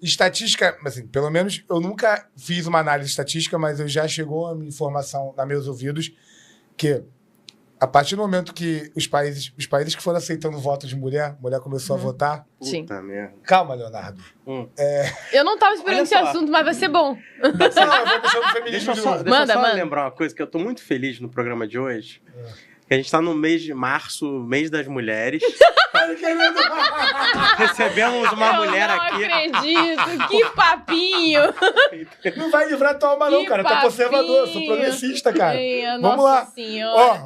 Estatística, assim, pelo menos eu nunca fiz uma análise estatística, mas eu já chegou a minha informação nos meus ouvidos que a partir do momento que os países que foram aceitando o voto de mulher começou a votar... Sim. Puta merda. Calma, Leonardo. Eu não tava esperando esse assunto, mas vai ser bom. Não, eu vou puxar do feminismo Deixa eu de só, novo. deixa eu Manda, só manda. lembrar uma coisa, que eu tô muito feliz no programa de hoje. Que a gente tá no mês de março, mês das mulheres. Recebemos uma mulher aqui. Eu não acredito, que papinho. Não vai livrar tua alma não, Que cara. Tá conservador, sou papinho. progressista, cara. Eia, Vamos nossa lá. Senhora. Ó,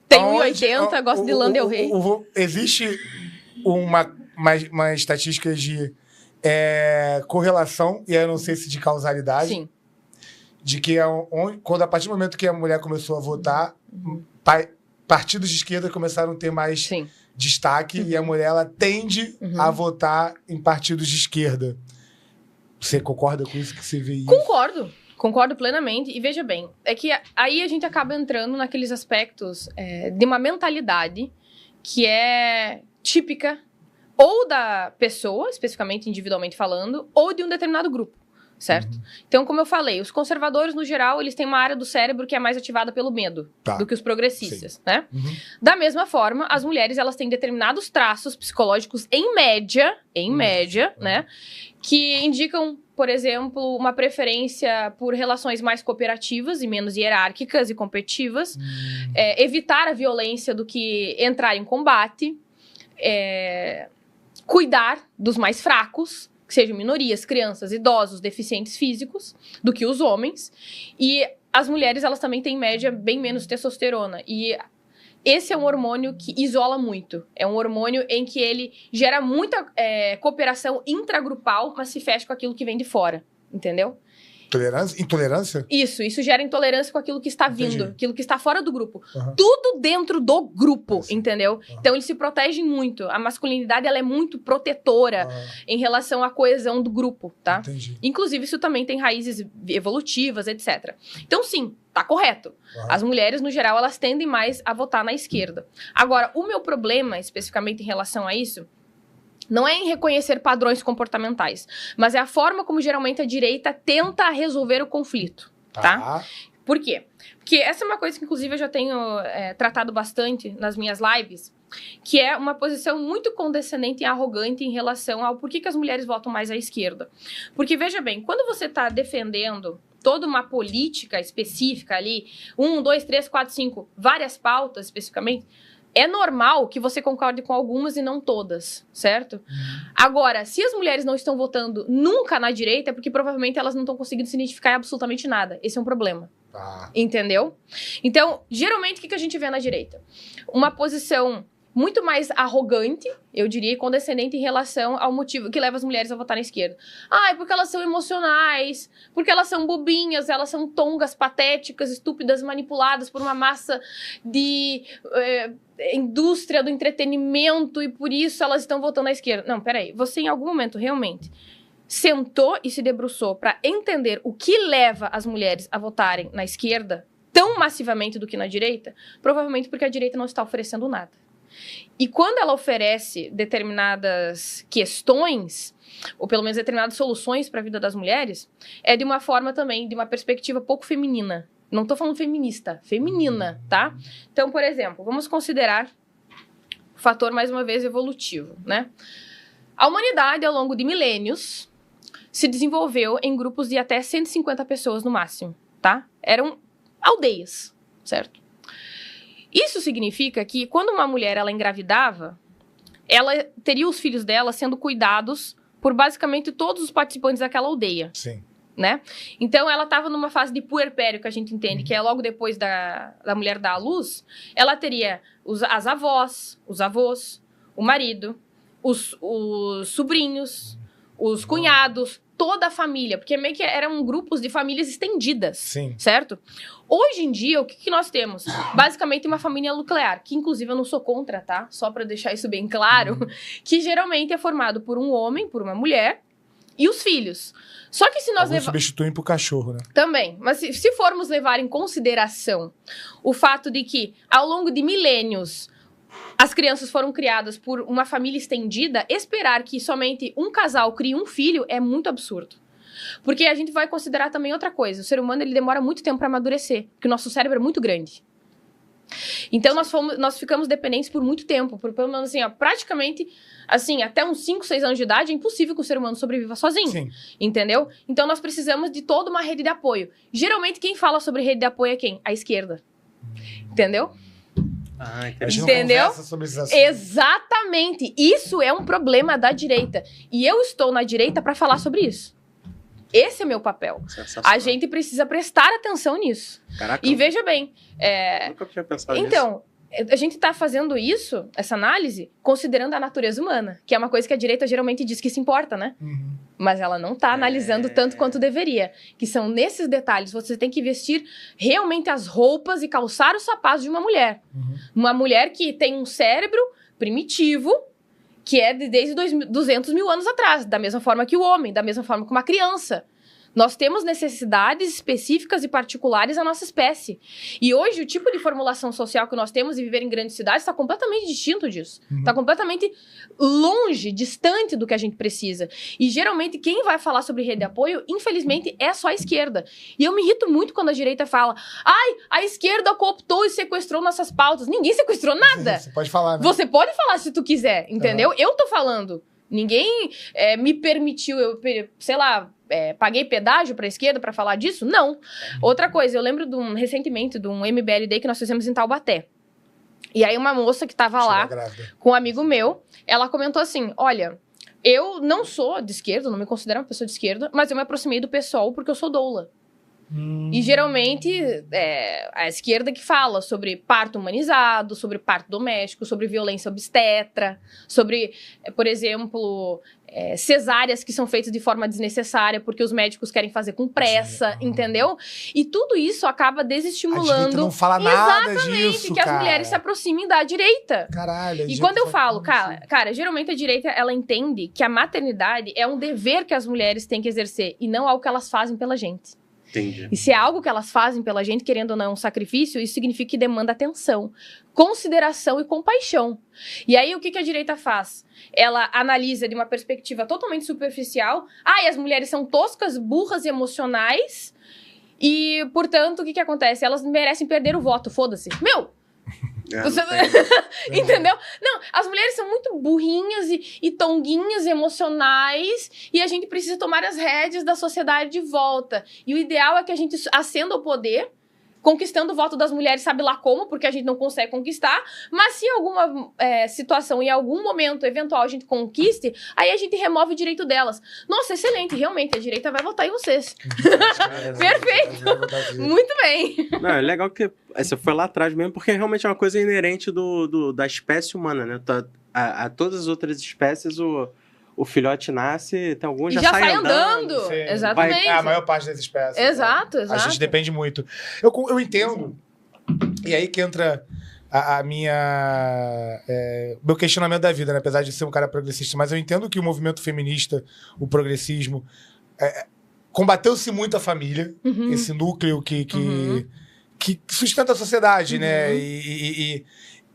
Tem aonde- 1,80, gosto de Lana Del Rey. Existe uma estatística de correlação, e aí eu não sei se de causalidade, Sim. de que quando a partir do momento que a mulher começou a votar, partidos de esquerda começaram a ter mais Sim. destaque, e a mulher ela tende a votar em partidos de esquerda. Você concorda com isso que você vê isso? Concordo plenamente. E veja bem, é que aí a gente acaba entrando naqueles aspectos de uma mentalidade que é típica ou da pessoa, especificamente individualmente falando, ou de um determinado grupo, certo? Então, como eu falei, os conservadores, no geral, eles têm uma área do cérebro que é mais ativada pelo medo do que os progressistas, né? Da mesma forma, as mulheres, elas têm determinados traços psicológicos, em média, né? Que indicam, por exemplo, uma preferência por relações mais cooperativas e menos hierárquicas e competitivas, evitar a violência do que entrar em combate, cuidar dos mais fracos, que sejam minorias, crianças, idosos, deficientes físicos, do que os homens. E as mulheres, elas também têm, em média, bem menos testosterona. E esse é um hormônio que isola muito. É um hormônio em que ele gera muita cooperação intragrupal, mas se fecha com aquilo que vem de fora. Entendeu? Intolerância? Isso gera intolerância com aquilo que está vindo, Entendi. aquilo que está fora do grupo. Tudo dentro do grupo, entendeu? Então, eles se protegem muito. A masculinidade, ela é muito protetora em relação à coesão do grupo, tá? Entendi. Inclusive, isso também tem raízes evolutivas, etc. Então, sim, tá correto. As mulheres, no geral, elas tendem mais a votar na esquerda. Agora, o meu problema, especificamente em relação a isso, não é em reconhecer padrões comportamentais, mas é a forma como geralmente a direita tenta resolver o conflito, tá? Por quê? Porque essa é uma coisa que, inclusive, eu já tenho tratado bastante nas minhas lives, que é uma posição muito condescendente e arrogante em relação ao porquê que as mulheres votam mais à esquerda. Porque, veja bem, quando você está defendendo toda uma política específica ali, 1, 2, 3, 4, 5, várias pautas especificamente, é normal que você concorde com algumas e não todas, certo? Agora, se as mulheres não estão votando nunca na direita, é porque provavelmente elas não estão conseguindo se identificar em absolutamente nada. Esse é um problema. Entendeu? Então, geralmente, o que a gente vê na direita? Uma posição muito mais arrogante, eu diria, e condescendente em relação ao motivo que leva as mulheres a votar na esquerda. É porque elas são emocionais, porque elas são bobinhas, elas são tongas, patéticas, estúpidas, manipuladas por uma massa de indústria do entretenimento e por isso elas estão votando na esquerda. Não, peraí, você em algum momento realmente sentou e se debruçou para entender o que leva as mulheres a votarem na esquerda tão massivamente do que na direita? Provavelmente porque a direita não está oferecendo nada. E quando ela oferece determinadas questões, ou pelo menos determinadas soluções para a vida das mulheres, é de uma forma também, de uma perspectiva pouco feminina. Não estou falando feminista, feminina, tá? Então, por exemplo, vamos considerar o fator, mais uma vez, evolutivo, né? A humanidade, ao longo de milênios, se desenvolveu em grupos de até 150 pessoas no máximo, tá? Eram aldeias, certo? Isso significa que quando uma mulher ela engravidava, ela teria os filhos dela sendo cuidados por basicamente todos os participantes daquela aldeia. Sim. Né? Então, ela estava numa fase de puerpério, que a gente entende, que é logo depois da mulher dar à luz. Ela teria as avós, os avós, o marido, os sobrinhos, os cunhados, toda a família, porque meio que eram grupos de famílias estendidas, Sim. certo? Hoje em dia, o que nós temos? Basicamente uma família nuclear, que inclusive eu não sou contra, tá? Só para deixar isso bem claro, que geralmente é formado por um homem, por uma mulher e os filhos. Só que se nós substituem pro cachorro, né? Também, mas se formos levar em consideração o fato de que, ao longo de milênios, as crianças foram criadas por uma família estendida, esperar que somente um casal crie um filho é muito absurdo. Porque a gente vai considerar também outra coisa. O ser humano, ele demora muito tempo para amadurecer, porque o nosso cérebro é muito grande. Então, nós ficamos dependentes por muito tempo. Pelo menos, assim, ó, praticamente, assim, até uns 5, 6 anos de idade, é impossível que o ser humano sobreviva sozinho. Sim. Entendeu? Então, nós precisamos de toda uma rede de apoio. Geralmente, quem fala sobre rede de apoio é quem? A esquerda. Entendeu? A gente Entendeu? não conversa sobre esses assuntos. Exatamente. Isso é um problema da direita. E eu estou na direita para falar sobre isso. Esse é meu papel. A gente precisa prestar atenção nisso. Caraca, E veja bem, nunca tinha pensado nisso. então, a gente está fazendo isso, essa análise, considerando a natureza humana, que é uma coisa que a direita geralmente diz que se importa, né? Uhum. Mas ela não está analisando tanto quanto deveria. Que são nesses detalhes. Você tem que vestir realmente as roupas e calçar os sapatos de uma mulher. Uhum. Uma mulher que tem um cérebro primitivo, que é desde 200 mil anos atrás, da mesma forma que o homem, da mesma forma que uma criança. Nós temos necessidades específicas e particulares à nossa espécie. E hoje, o tipo de formulação social que nós temos e viver em grandes cidades está completamente distinto disso. Está completamente longe, distante do que a gente precisa. E, geralmente, quem vai falar sobre rede de apoio, infelizmente, é só a esquerda. E eu me irrito muito quando a direita fala: ai, a esquerda cooptou e sequestrou nossas pautas. Ninguém sequestrou nada. Você pode falar, né? Você pode falar se tu quiser, entendeu? Eu tô falando. Ninguém me permitiu, sei lá, paguei pedágio pra esquerda pra falar disso? Não. Outra coisa, eu lembro recentemente de um MBL Day que nós fizemos em Taubaté. E aí uma moça que tava lá com um amigo meu, ela comentou assim: olha, eu não sou de esquerda, não me considero uma pessoa de esquerda, mas eu me aproximei do PSOL porque eu sou doula. E geralmente a esquerda que fala sobre parto humanizado, sobre parto doméstico, sobre violência obstetra, sobre, por exemplo, cesáreas que são feitas de forma desnecessária porque os médicos querem fazer com pressa, entendeu? E tudo isso acaba desestimulando. A direita não fala nada exatamente, disso, que as cara. mulheres se aproximem da direita. Caralho. E quando eu falo, cara, geralmente a direita, ela entende que a maternidade é um dever que as mulheres têm que exercer e não algo que elas fazem pela gente. Entendi. E se é algo que elas fazem pela gente, querendo ou não, é um sacrifício, isso significa que demanda atenção, consideração e compaixão. E aí, o que a direita faz? Ela analisa de uma perspectiva totalmente superficial. E as mulheres são toscas, burras e emocionais. E, portanto, o que acontece? Elas merecem perder o voto, foda-se. Meu! Você... Entendeu? Não, as mulheres são muito burrinhas e tonguinhas emocionais e a gente precisa tomar as rédeas da sociedade de volta. E o ideal é que a gente ascenda ao poder, conquistando o voto das mulheres, sabe lá como, porque a gente não consegue conquistar, mas se em alguma situação, em algum momento eventual a gente conquiste, aí a gente remove o direito delas. Nossa, excelente, realmente, a direita vai votar em vocês. Perfeito, muito bem. Não, é legal que você foi lá atrás mesmo, porque realmente é uma coisa inerente da espécie humana, né? A todas as outras espécies, o filhote nasce, tem alguns já sai andando. Exatamente. A maior parte das espécies. Exato. A gente depende muito. Eu entendo. E aí que entra a minha... meu questionamento da vida, né? Apesar de ser um cara progressista. Mas eu entendo que o movimento feminista, o progressismo... combateu-se muito a família. Esse núcleo que sustenta a sociedade, né?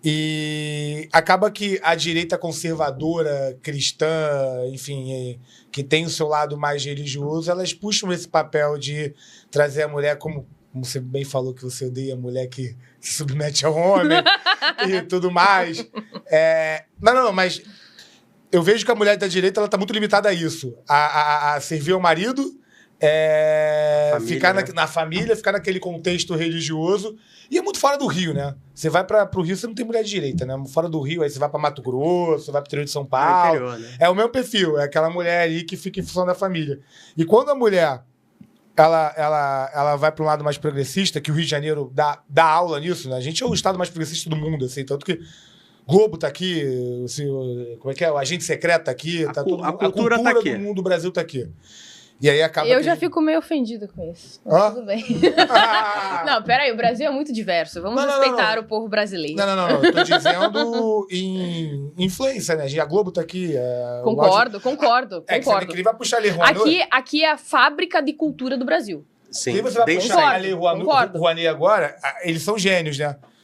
E acaba que a direita conservadora, cristã, enfim, que tem o seu lado mais religioso, elas puxam esse papel de trazer a mulher como você bem falou que você odeia a mulher que se submete ao homem e tudo mais. Não, mas eu vejo que a mulher da direita ela tá muito limitada a isso. A servir ao marido, família, ficar na família, ficar naquele contexto religioso. E é muito fora do Rio, né? Você vai pro Rio, você não tem mulher de direita, né? Fora do Rio, aí você vai pra Mato Grosso, você vai pro interior de São Paulo. Interior, né? É o mesmo perfil, é aquela mulher ali que fica em função da família. E quando a mulher, ela vai pra um lado mais progressista, que o Rio de Janeiro dá aula nisso, né? A gente é o estado mais progressista do mundo, assim, tanto que Globo tá aqui, como é que é? O agente secreto tá aqui, a cultura tá aqui. Do mundo do Brasil tá aqui. E aí acaba eu já fico meio ofendida com isso. Mas tudo bem. Não, peraí, o Brasil é muito diverso. Vamos respeitar o povo brasileiro. Não. Eu tô dizendo em influência, né? A Globo tá aqui. Concordo. Que ele vai puxar ali, Rouanet. Aqui é a fábrica de cultura do Brasil. Sim. E você vai puxar ali, Rouanet agora, eles são gênios, né?